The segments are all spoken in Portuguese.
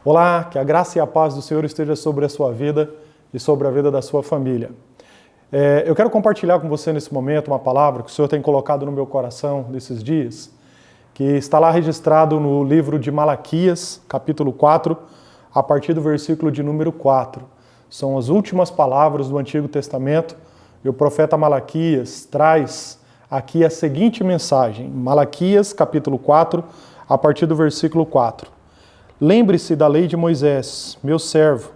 Olá, que a graça e a paz do Senhor esteja sobre a sua vida e sobre a vida da sua família. Eu quero compartilhar com você nesse momento uma palavra que o Senhor tem colocado no meu coração nesses dias, que está lá registrado no livro de Malaquias, capítulo 4, a partir do versículo de número 4. São as últimas palavras do Antigo Testamento e o profeta Malaquias traz aqui a seguinte mensagem. Malaquias, capítulo 4, a partir do versículo 4. Lembre-se da lei de Moisés, meu servo,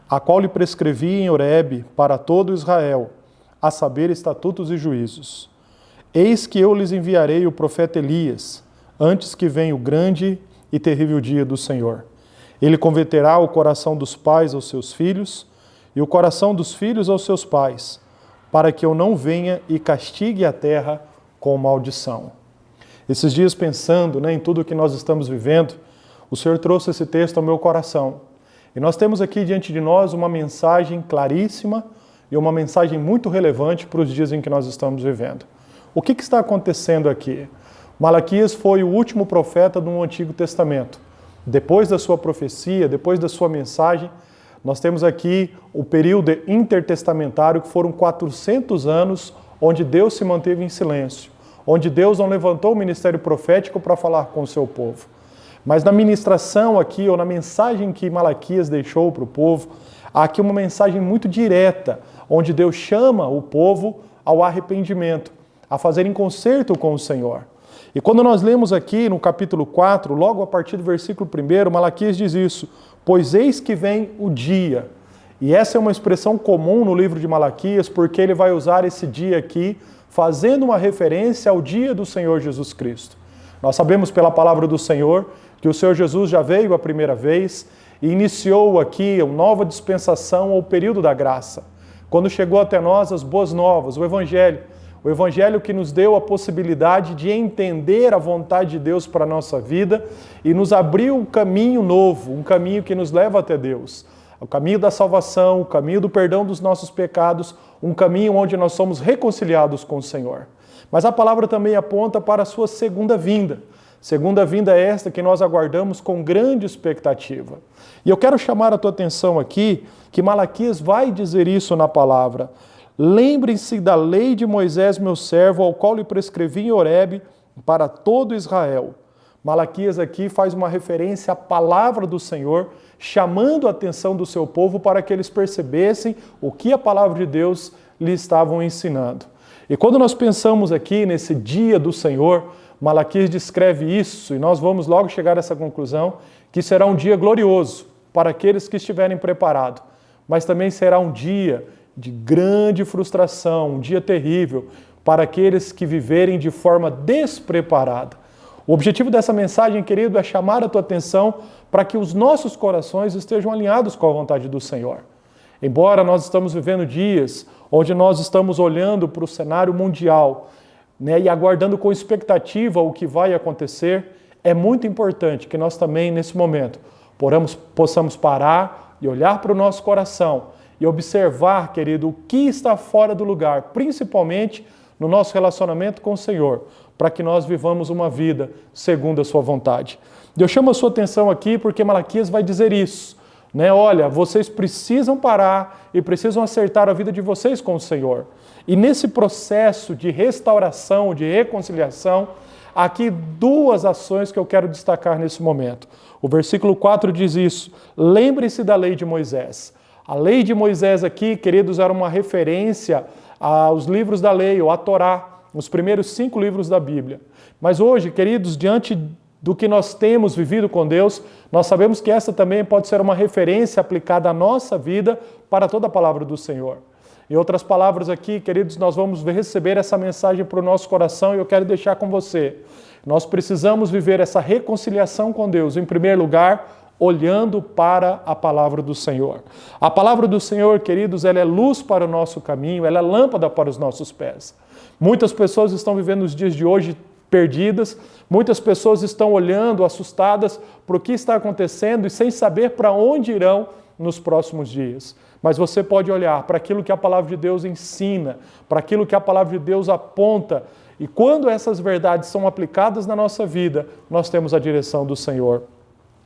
a qual lhe prescrevi em Horebe para todo Israel, a saber, estatutos e juízos. Eis que eu lhes enviarei o profeta Elias, antes que venha o grande e terrível dia do Senhor. Ele converterá o coração dos pais aos seus filhos e o coração dos filhos aos seus pais, para que eu não venha e castigue a terra com maldição. Esses dias pensando em tudo o que nós estamos vivendo, o Senhor trouxe esse texto ao meu coração. E nós temos aqui diante de nós uma mensagem claríssima e uma mensagem muito relevante para os dias em que nós estamos vivendo. O que está acontecendo aqui? Malaquias foi o último profeta do Antigo Testamento. Depois da sua profecia, depois da sua mensagem, nós temos aqui o período intertestamentário, que foram 400 anos onde Deus se manteve em silêncio, onde Deus não levantou o ministério profético para falar com o seu povo. Mas na ministração aqui, ou na mensagem que Malaquias deixou para o povo, há aqui uma mensagem muito direta, onde Deus chama o povo ao arrependimento, a fazerem concerto com o Senhor. E quando nós lemos aqui no capítulo 4, logo a partir do versículo 1, Malaquias diz isso: pois eis que vem o dia. E essa é uma expressão comum no livro de Malaquias, porque ele vai usar esse dia aqui, fazendo uma referência ao dia do Senhor Jesus Cristo. Nós sabemos pela palavra do Senhor que o Senhor Jesus já veio a primeira vez e iniciou aqui uma nova dispensação ao período da graça. Quando chegou até nós as boas novas, o Evangelho que nos deu a possibilidade de entender a vontade de Deus para a nossa vida e nos abriu um caminho novo, um caminho que nos leva até Deus. O caminho da salvação, o caminho do perdão dos nossos pecados, um caminho onde nós somos reconciliados com o Senhor. Mas a palavra também aponta para a sua segunda vinda. Segunda vinda é esta que nós aguardamos com grande expectativa. E eu quero chamar a tua atenção aqui, que Malaquias vai dizer isso na palavra. Lembrem-se da lei de Moisés, meu servo, ao qual lhe prescrevi em Horebe para todo Israel. Malaquias aqui faz uma referência à palavra do Senhor, chamando a atenção do seu povo para que eles percebessem o que a palavra de Deus lhe estavam ensinando. E quando nós pensamos aqui nesse dia do Senhor, Malaquias descreve isso, e nós vamos logo chegar a essa conclusão, que será um dia glorioso para aqueles que estiverem preparados, mas também será um dia de grande frustração, um dia terrível para aqueles que viverem de forma despreparada. O objetivo dessa mensagem, querido, é chamar a tua atenção para que os nossos corações estejam alinhados com a vontade do Senhor. Embora nós estamos vivendo dias onde nós estamos olhando para o cenário mundial, e aguardando com expectativa o que vai acontecer, é muito importante que nós também, nesse momento, possamos parar e olhar para o nosso coração e observar, querido, o que está fora do lugar, principalmente no nosso relacionamento com o Senhor, para que nós vivamos uma vida segundo a sua vontade. E eu chamo a sua atenção aqui porque Malaquias vai dizer isso. Olha, vocês precisam parar e precisam acertar a vida de vocês com o Senhor. E nesse processo de restauração, de reconciliação, há aqui duas ações que eu quero destacar nesse momento. O versículo 4 diz isso: lembre-se da lei de Moisés. A lei de Moisés aqui, queridos, era uma referência aos livros da lei, ou à Torá, os primeiros 5 livros da Bíblia. Mas hoje, queridos, diante do que nós temos vivido com Deus, nós sabemos que essa também pode ser uma referência aplicada à nossa vida para toda a palavra do Senhor. Em outras palavras aqui, queridos, nós vamos receber essa mensagem para o nosso coração e eu quero deixar com você. Nós precisamos viver essa reconciliação com Deus, em primeiro lugar, olhando para a palavra do Senhor. A palavra do Senhor, queridos, ela é luz para o nosso caminho, ela é lâmpada para os nossos pés. Muitas pessoas estão vivendo os dias de hoje perdidas, muitas pessoas estão olhando, assustadas para o que está acontecendo e sem saber para onde irão nos próximos dias. Mas você pode olhar para aquilo que a palavra de Deus ensina, para aquilo que a palavra de Deus aponta, e quando essas verdades são aplicadas na nossa vida, nós temos a direção do Senhor.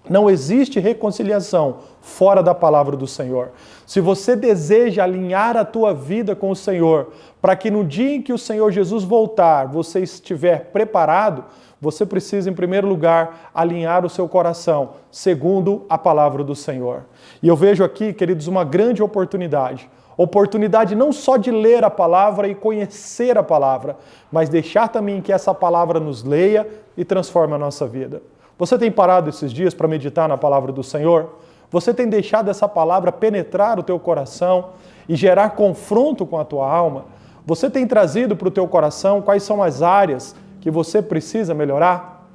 Não existe reconciliação fora da palavra do Senhor. Se você deseja alinhar a tua vida com o Senhor, para que no dia em que o Senhor Jesus voltar, você estiver preparado, você precisa, em primeiro lugar, alinhar o seu coração, segundo a palavra do Senhor. E eu vejo aqui, queridos, uma grande oportunidade. Oportunidade não só de ler a palavra e conhecer a palavra, mas deixar também que essa palavra nos leia e transforme a nossa vida. Você tem parado esses dias para meditar na palavra do Senhor? Você tem deixado essa palavra penetrar o teu coração e gerar confronto com a tua alma? Você tem trazido para o teu coração quais são as áreas que você precisa melhorar?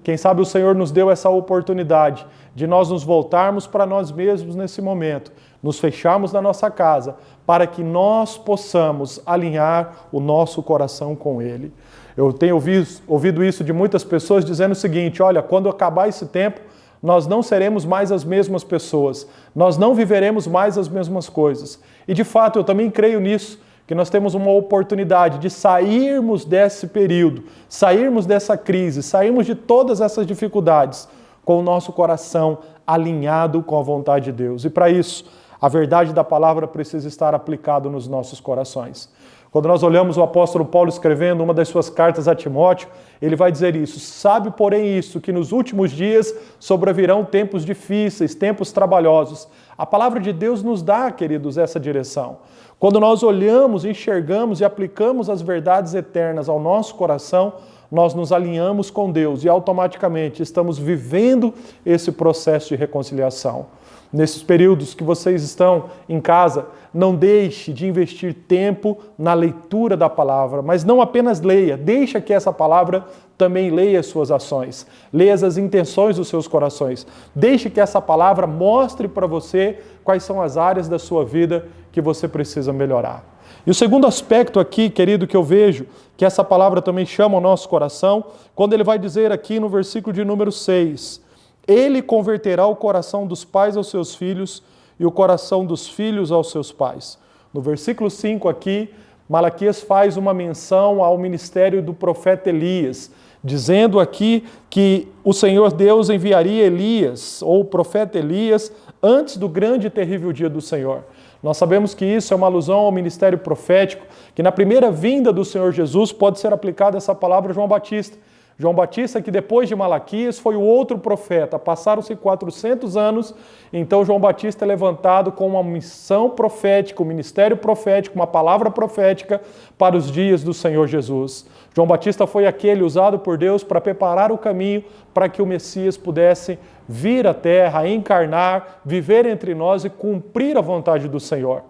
Quem sabe o Senhor nos deu essa oportunidade de nós nos voltarmos para nós mesmos nesse momento, nos fecharmos na nossa casa, para que nós possamos alinhar o nosso coração com Ele. Eu tenho ouvido isso de muitas pessoas dizendo o seguinte: olha, quando acabar esse tempo, nós não seremos mais as mesmas pessoas, nós não viveremos mais as mesmas coisas. E de fato, eu também creio nisso, que nós temos uma oportunidade de sairmos desse período, sairmos dessa crise, sairmos de todas essas dificuldades, com o nosso coração alinhado com a vontade de Deus. E para isso, a verdade da palavra precisa estar aplicada nos nossos corações. Quando nós olhamos o apóstolo Paulo escrevendo uma das suas cartas a Timóteo, ele vai dizer isso: sabe, porém, isso, que nos últimos dias sobrevirão tempos difíceis, tempos trabalhosos. A palavra de Deus nos dá, queridos, essa direção. Quando nós olhamos, enxergamos e aplicamos as verdades eternas ao nosso coração, nós nos alinhamos com Deus e automaticamente estamos vivendo esse processo de reconciliação. Nesses períodos que vocês estão em casa, não deixe de investir tempo na leitura da palavra, mas não apenas leia, deixa que essa palavra também leia as suas ações, leia as intenções dos seus corações, deixe que essa palavra mostre para você quais são as áreas da sua vida que você precisa melhorar. E o segundo aspecto aqui, querido, que eu vejo, que essa palavra também chama o nosso coração, quando ele vai dizer aqui no versículo de número 6, ele converterá o coração dos pais aos seus filhos e o coração dos filhos aos seus pais. No versículo 5 aqui, Malaquias faz uma menção ao ministério do profeta Elias, dizendo aqui que o Senhor Deus enviaria Elias, ou o profeta Elias, antes do grande e terrível dia do Senhor. Nós sabemos que isso é uma alusão ao ministério profético, que na primeira vinda do Senhor Jesus pode ser aplicada essa palavra a João Batista. João Batista, que depois de Malaquias foi o outro profeta. Passaram-se 400 anos, então João Batista é levantado com uma missão profética, um ministério profético, uma palavra profética para os dias do Senhor Jesus. João Batista foi aquele usado por Deus para preparar o caminho para que o Messias pudesse vir à terra, encarnar, viver entre nós e cumprir a vontade do Senhor.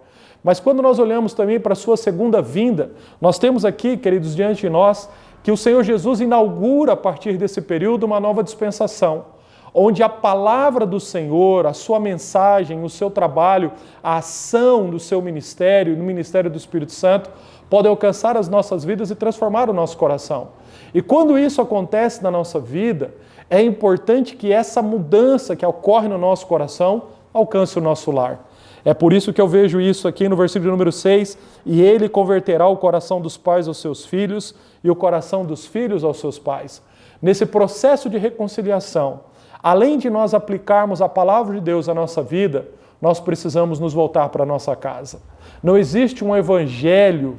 Mas quando nós olhamos também para a sua segunda vinda, nós temos aqui, queridos, diante de nós, que o Senhor Jesus inaugura a partir desse período uma nova dispensação, onde a palavra do Senhor, a sua mensagem, o seu trabalho, a ação do seu ministério, no ministério do Espírito Santo, podem alcançar as nossas vidas e transformar o nosso coração. E quando isso acontece na nossa vida, é importante que essa mudança que ocorre no nosso coração alcance o nosso lar. É por isso que eu vejo isso aqui no versículo número 6, e ele converterá o coração dos pais aos seus filhos e o coração dos filhos aos seus pais. Nesse processo de reconciliação, além de nós aplicarmos a palavra de Deus à nossa vida, nós precisamos nos voltar para a nossa casa. Não existe um evangelho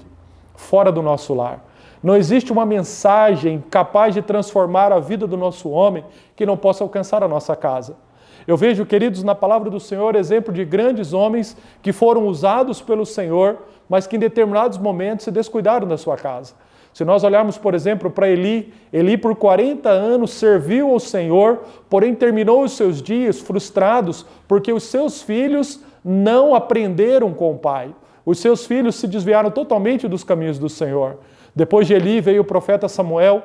fora do nosso lar. Não existe uma mensagem capaz de transformar a vida do nosso homem que não possa alcançar a nossa casa. Eu vejo, queridos, na palavra do Senhor, exemplo de grandes homens que foram usados pelo Senhor, mas que em determinados momentos se descuidaram da sua casa. Se nós olharmos, por exemplo, para Eli por 40 anos serviu ao Senhor, porém terminou os seus dias frustrados porque os seus filhos não aprenderam com o pai. Os seus filhos se desviaram totalmente dos caminhos do Senhor. Depois de Eli veio o profeta Samuel,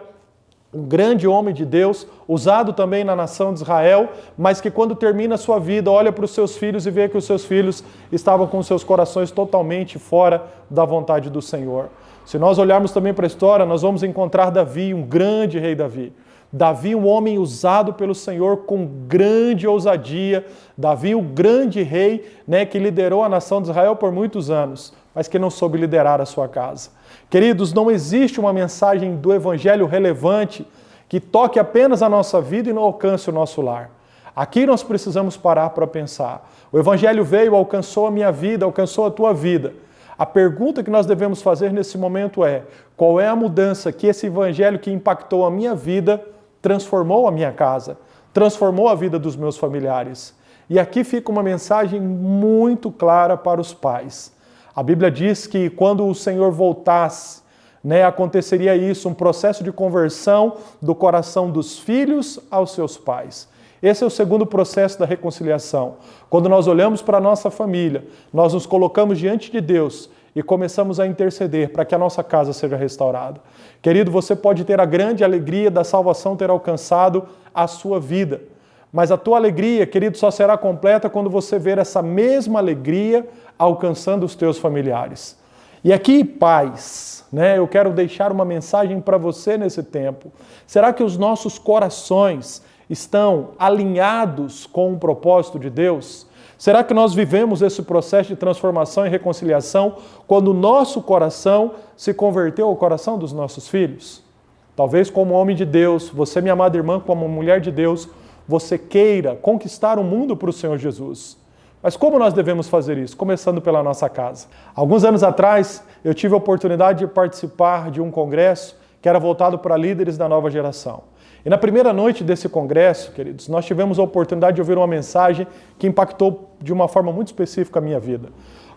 um grande homem de Deus, usado também na nação de Israel, mas que quando termina a sua vida, olha para os seus filhos e vê que os seus filhos estavam com seus corações totalmente fora da vontade do Senhor. Se nós olharmos também para a história, nós vamos encontrar Davi, um grande rei Davi. Davi, um homem usado pelo Senhor com grande ousadia. Davi, o grande rei, que liderou a nação de Israel por muitos anos, mas que não soube liderar a sua casa. Queridos, não existe uma mensagem do Evangelho relevante que toque apenas a nossa vida e não alcance o nosso lar. Aqui nós precisamos parar para pensar. O Evangelho veio, alcançou a minha vida, alcançou a tua vida. A pergunta que nós devemos fazer nesse momento é: qual é a mudança que esse Evangelho que impactou a minha vida transformou a minha casa, transformou a vida dos meus familiares? E aqui fica uma mensagem muito clara para os pais. A Bíblia diz que quando o Senhor voltasse, aconteceria isso, um processo de conversão do coração dos filhos aos seus pais. Esse é o segundo processo da reconciliação. Quando nós olhamos para a nossa família, nós nos colocamos diante de Deus e começamos a interceder para que a nossa casa seja restaurada. Querido, você pode ter a grande alegria da salvação ter alcançado a sua vida. Mas a tua alegria, querido, só será completa quando você ver essa mesma alegria alcançando os teus familiares. E aqui, pais, eu quero deixar uma mensagem para você nesse tempo. Será que os nossos corações estão alinhados com o propósito de Deus? Será que nós vivemos esse processo de transformação e reconciliação quando o nosso coração se converteu ao coração dos nossos filhos? Talvez como homem de Deus, você, minha amada irmã, como mulher de Deus, você queira conquistar o mundo para o Senhor Jesus. Mas como nós devemos fazer isso? Começando pela nossa casa. Alguns anos atrás, eu tive a oportunidade de participar de um congresso que era voltado para líderes da nova geração. E na primeira noite desse congresso, queridos, nós tivemos a oportunidade de ouvir uma mensagem que impactou de uma forma muito específica a minha vida.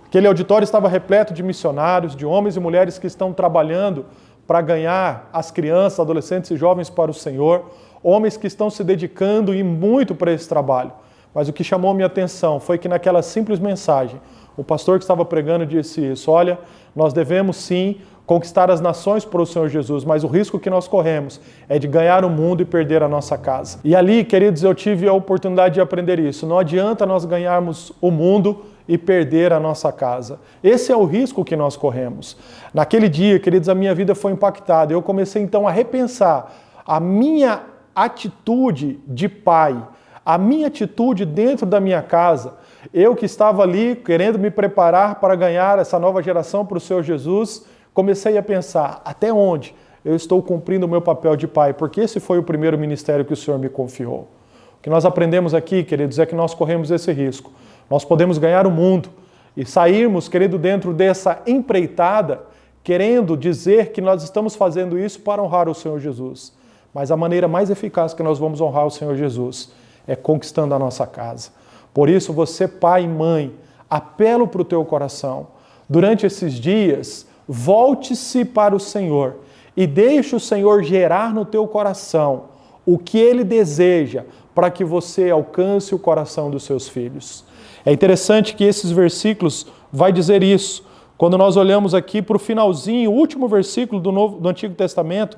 Aquele auditório estava repleto de missionários, de homens e mulheres que estão trabalhando para ganhar as crianças, adolescentes e jovens para o Senhor, homens que estão se dedicando e muito para esse trabalho. Mas o que chamou a minha atenção foi que naquela simples mensagem, o pastor que estava pregando disse isso: olha, nós devemos sim conquistar as nações para o Senhor Jesus, mas o risco que nós corremos é de ganhar o mundo e perder a nossa casa. E ali, queridos, eu tive a oportunidade de aprender isso. Não adianta nós ganharmos o mundo e perder a nossa casa. Esse é o risco que nós corremos. Naquele dia, queridos, a minha vida foi impactada. Eu comecei então a repensar a minha atitude de pai, a minha atitude dentro da minha casa. Eu que estava ali querendo me preparar para ganhar essa nova geração para o Senhor Jesus, comecei a pensar até onde eu estou cumprindo o meu papel de pai, porque esse foi o primeiro ministério que o Senhor me confiou. O que nós aprendemos aqui, queridos, é que nós corremos esse risco. Nós podemos ganhar o mundo e sairmos, querido, dentro dessa empreitada, querendo dizer que nós estamos fazendo isso para honrar o Senhor Jesus. Mas a maneira mais eficaz que nós vamos honrar o Senhor Jesus é conquistando a nossa casa. Por isso, você, pai e mãe, apelo para o teu coração. Durante esses dias, volte-se para o Senhor e deixe o Senhor gerar no teu coração o que Ele deseja para que você alcance o coração dos seus filhos. É interessante que esses versículos vai dizer isso. Quando nós olhamos aqui para o finalzinho, o último versículo do Antigo Testamento,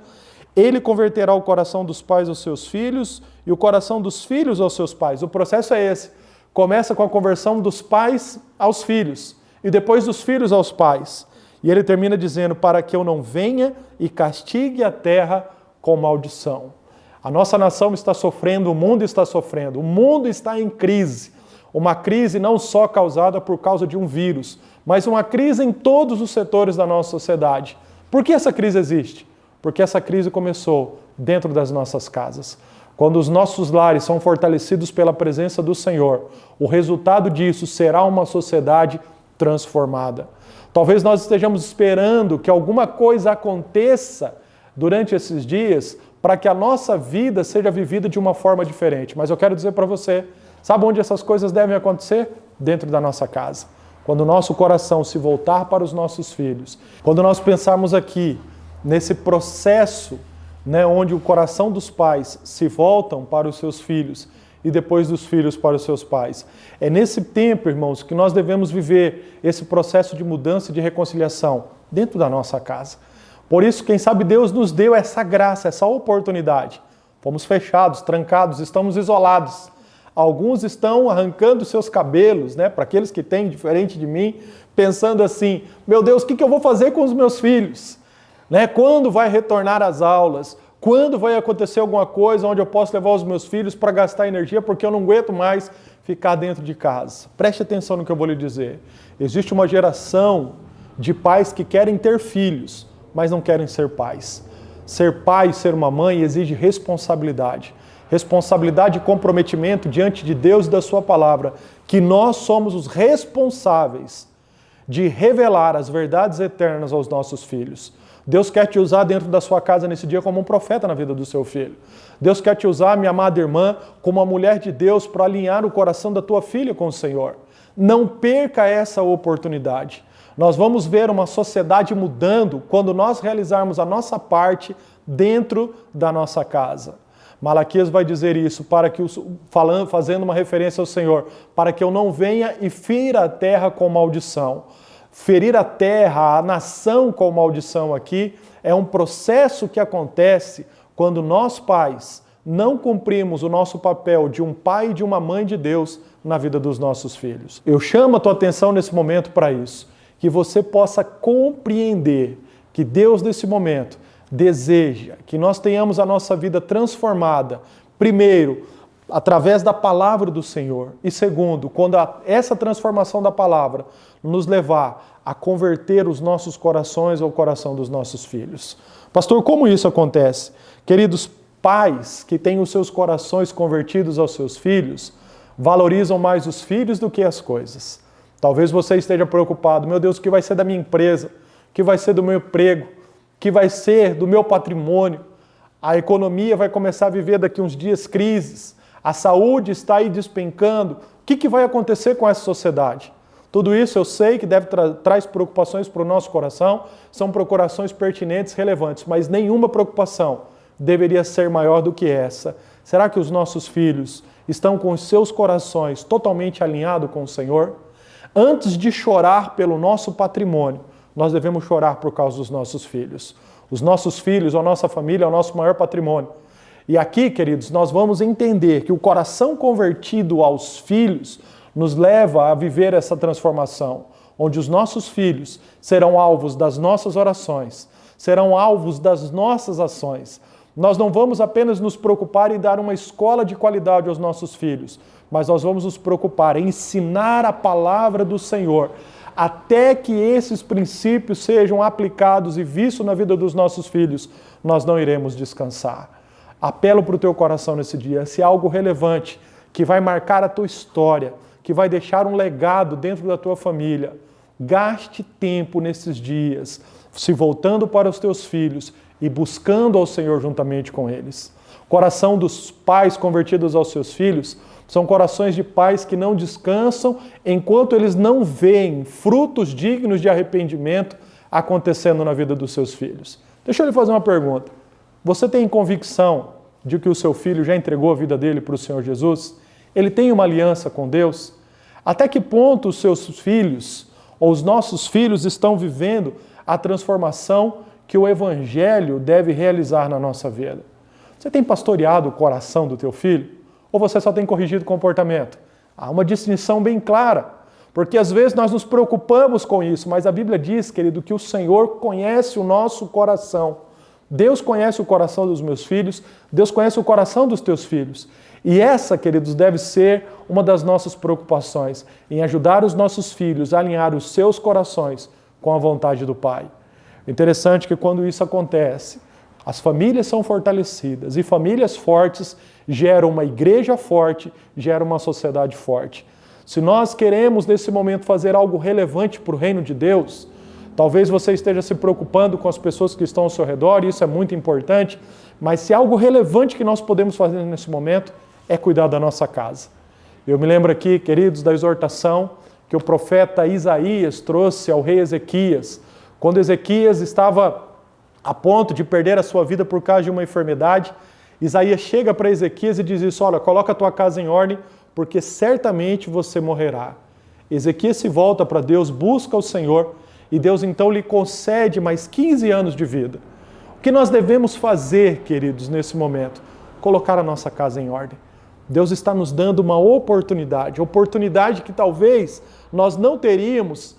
Ele converterá o coração dos pais aos seus filhos e o coração dos filhos aos seus pais. O processo é esse. Começa com a conversão dos pais aos filhos e depois dos filhos aos pais. E ele termina dizendo: para que eu não venha e castigue a terra com maldição. A nossa nação está sofrendo, o mundo está em crise. Uma crise não só causada por causa de um vírus, mas uma crise em todos os setores da nossa sociedade. Por que essa crise existe? Porque essa crise começou dentro das nossas casas. Quando os nossos lares são fortalecidos pela presença do Senhor, o resultado disso será uma sociedade transformada. Talvez nós estejamos esperando que alguma coisa aconteça durante esses dias para que a nossa vida seja vivida de uma forma diferente. Mas eu quero dizer para você, sabe onde essas coisas devem acontecer? Dentro da nossa casa. Quando o nosso coração se voltar para os nossos filhos, quando nós pensarmos aqui nesse processo, onde o coração dos pais se voltam para os seus filhos e depois dos filhos para os seus pais. É nesse tempo, irmãos, que nós devemos viver esse processo de mudança e de reconciliação dentro da nossa casa. Por isso, quem sabe Deus nos deu essa graça, essa oportunidade. Fomos fechados, trancados, estamos isolados. Alguns estão arrancando seus cabelos, para aqueles que têm, diferente de mim, pensando assim: meu Deus, o que eu vou fazer com os meus filhos? Quando vai retornar às aulas? Quando vai acontecer alguma coisa onde eu posso levar os meus filhos para gastar energia porque eu não aguento mais ficar dentro de casa? Preste atenção no que eu vou lhe dizer. Existe uma geração de pais que querem ter filhos, mas não querem ser pais. Ser pai, ser uma mãe exige responsabilidade. responsabilidade e comprometimento diante de Deus e da sua palavra, que nós somos os responsáveis de revelar as verdades eternas aos nossos filhos. Deus quer te usar dentro da sua casa nesse dia como um profeta na vida do seu filho. Deus quer te usar, minha amada irmã, como uma mulher de Deus para alinhar o coração da tua filha com o Senhor. Não perca essa oportunidade. Nós vamos ver uma sociedade mudando quando nós realizarmos a nossa parte dentro da nossa casa. Malaquias vai dizer isso, fazendo uma referência ao Senhor, para que eu não venha e fira a terra com maldição. Ferir a terra, a nação com maldição aqui, é um processo que acontece quando nós pais não cumprimos o nosso papel de um pai e de uma mãe de Deus na vida dos nossos filhos. Eu chamo a tua atenção nesse momento para isso, que você possa compreender que Deus nesse momento deseja que nós tenhamos a nossa vida transformada, primeiro, através da palavra do Senhor, e segundo, quando essa transformação da palavra nos levar a converter os nossos corações ao coração dos nossos filhos. Pastor, como isso acontece? Queridos pais que têm os seus corações convertidos aos seus filhos, valorizam mais os filhos do que as coisas. Talvez você esteja preocupado, meu Deus, o que vai ser da minha empresa? O que vai ser do meu emprego? O que vai ser do meu patrimônio? A economia vai começar a viver daqui uns dias crises. A saúde está aí despencando. O que vai acontecer com essa sociedade? Tudo isso eu sei que traz preocupações para o nosso coração, são preocupações pertinentes, relevantes, mas nenhuma preocupação deveria ser maior do que essa. Será que os nossos filhos estão com os seus corações totalmente alinhados com o Senhor? Antes de chorar pelo nosso patrimônio, nós devemos chorar por causa dos nossos filhos. Os nossos filhos, a nossa família, é o nosso maior patrimônio. E aqui, queridos, nós vamos entender que o coração convertido aos filhos nos leva a viver essa transformação, onde os nossos filhos serão alvos das nossas orações, serão alvos das nossas ações. Nós não vamos apenas nos preocupar em dar uma escola de qualidade aos nossos filhos, mas nós vamos nos preocupar em ensinar a palavra do Senhor, até que esses princípios sejam aplicados e vistos na vida dos nossos filhos, nós não iremos descansar. Apelo para o teu coração nesse dia, se é algo relevante, que vai marcar a tua história, que vai deixar um legado dentro da tua família, gaste tempo nesses dias, se voltando para os teus filhos e buscando ao Senhor juntamente com eles. Coração dos pais convertidos aos seus filhos são corações de pais que não descansam enquanto eles não veem frutos dignos de arrependimento acontecendo na vida dos seus filhos. Deixa eu lhe fazer uma pergunta. Você tem convicção de que o seu filho já entregou a vida dele para o Senhor Jesus? Ele tem uma aliança com Deus? Até que ponto os seus filhos ou os nossos filhos estão vivendo a transformação que o Evangelho deve realizar na nossa vida? Você tem pastoreado o coração do teu filho? Ou você só tem corrigido o comportamento? Há uma distinção bem clara, porque às vezes nós nos preocupamos com isso, mas a Bíblia diz, querido, que o Senhor conhece o nosso coração. Deus conhece o coração dos meus filhos, Deus conhece o coração dos teus filhos. E essa, queridos, deve ser uma das nossas preocupações, em ajudar os nossos filhos a alinhar os seus corações com a vontade do Pai. Interessante que quando isso acontece, as famílias são fortalecidas e famílias fortes geram uma igreja forte, geram uma sociedade forte. Se nós queremos, nesse momento, fazer algo relevante para o reino de Deus, talvez você esteja se preocupando com as pessoas que estão ao seu redor, e isso é muito importante, mas se algo relevante que nós podemos fazer nesse momento é cuidar da nossa casa. Eu me lembro aqui, queridos, da exortação que o profeta Isaías trouxe ao rei Ezequias, quando Ezequias estava a ponto de perder a sua vida por causa de uma enfermidade. Isaías chega para Ezequias e diz isso: olha, coloca a tua casa em ordem, porque certamente você morrerá. Ezequias se volta para Deus, busca o Senhor, e Deus então lhe concede mais 15 anos de vida. O que nós devemos fazer, queridos, nesse momento? Colocar a nossa casa em ordem. Deus está nos dando uma oportunidade que talvez nós não teríamos,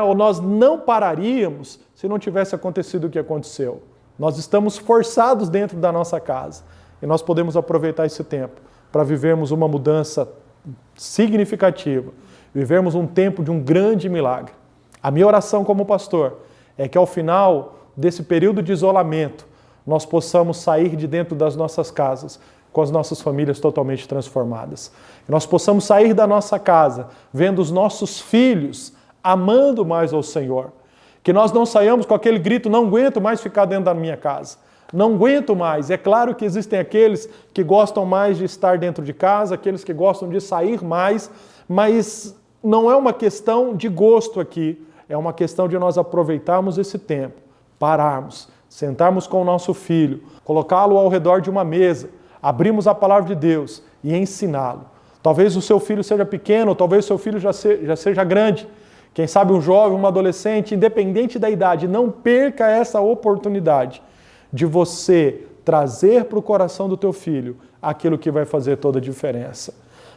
ou nós não pararíamos se não tivesse acontecido o que aconteceu. Nós estamos forçados dentro da nossa casa e nós podemos aproveitar esse tempo para vivermos uma mudança significativa, vivermos um tempo de um grande milagre. A minha oração como pastor é que ao final desse período de isolamento nós possamos sair de dentro das nossas casas com as nossas famílias totalmente transformadas. Que nós possamos sair da nossa casa vendo os nossos filhos amando mais ao Senhor. Que nós não saiamos com aquele grito, não aguento mais ficar dentro da minha casa. Não aguento mais. É claro que existem aqueles que gostam mais de estar dentro de casa, aqueles que gostam de sair mais, mas não é uma questão de gosto aqui, é uma questão de nós aproveitarmos esse tempo, pararmos, sentarmos com o nosso filho, colocá-lo ao redor de uma mesa, abrirmos a palavra de Deus e ensiná-lo. Talvez o seu filho seja pequeno, talvez o seu filho já seja grande, quem sabe um jovem, um adolescente, independente da idade, não perca essa oportunidade de você trazer para o coração do teu filho aquilo que vai fazer toda a diferença.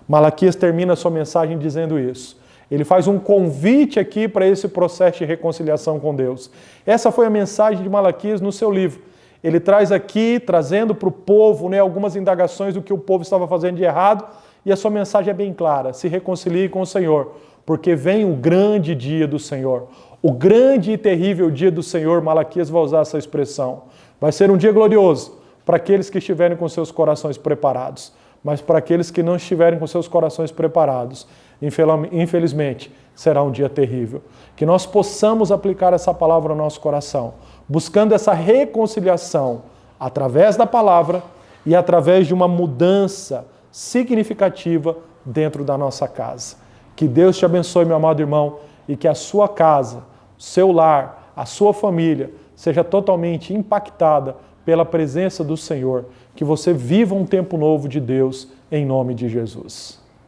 Malaquias termina a sua mensagem dizendo isso. Ele faz um convite aqui para esse processo de reconciliação com Deus. Essa foi a mensagem de Malaquias no seu livro. Ele traz aqui, trazendo para o povo, algumas indagações do que o povo estava fazendo de errado, e a sua mensagem é bem clara: se reconcilie com o Senhor, porque vem o grande dia do Senhor. O grande e terrível dia do Senhor, Malaquias vai usar essa expressão. Vai ser um dia glorioso para aqueles que estiverem com seus corações preparados. Mas para aqueles que não estiverem com seus corações preparados, infelizmente, será um dia terrível. Que nós possamos aplicar essa palavra ao nosso coração, buscando essa reconciliação através da palavra e através de uma mudança significativa dentro da nossa casa. Que Deus te abençoe, meu amado irmão, e que a sua casa, o seu lar, a sua família seja totalmente impactada pela presença do Senhor. Que você viva um tempo novo de Deus, em nome de Jesus.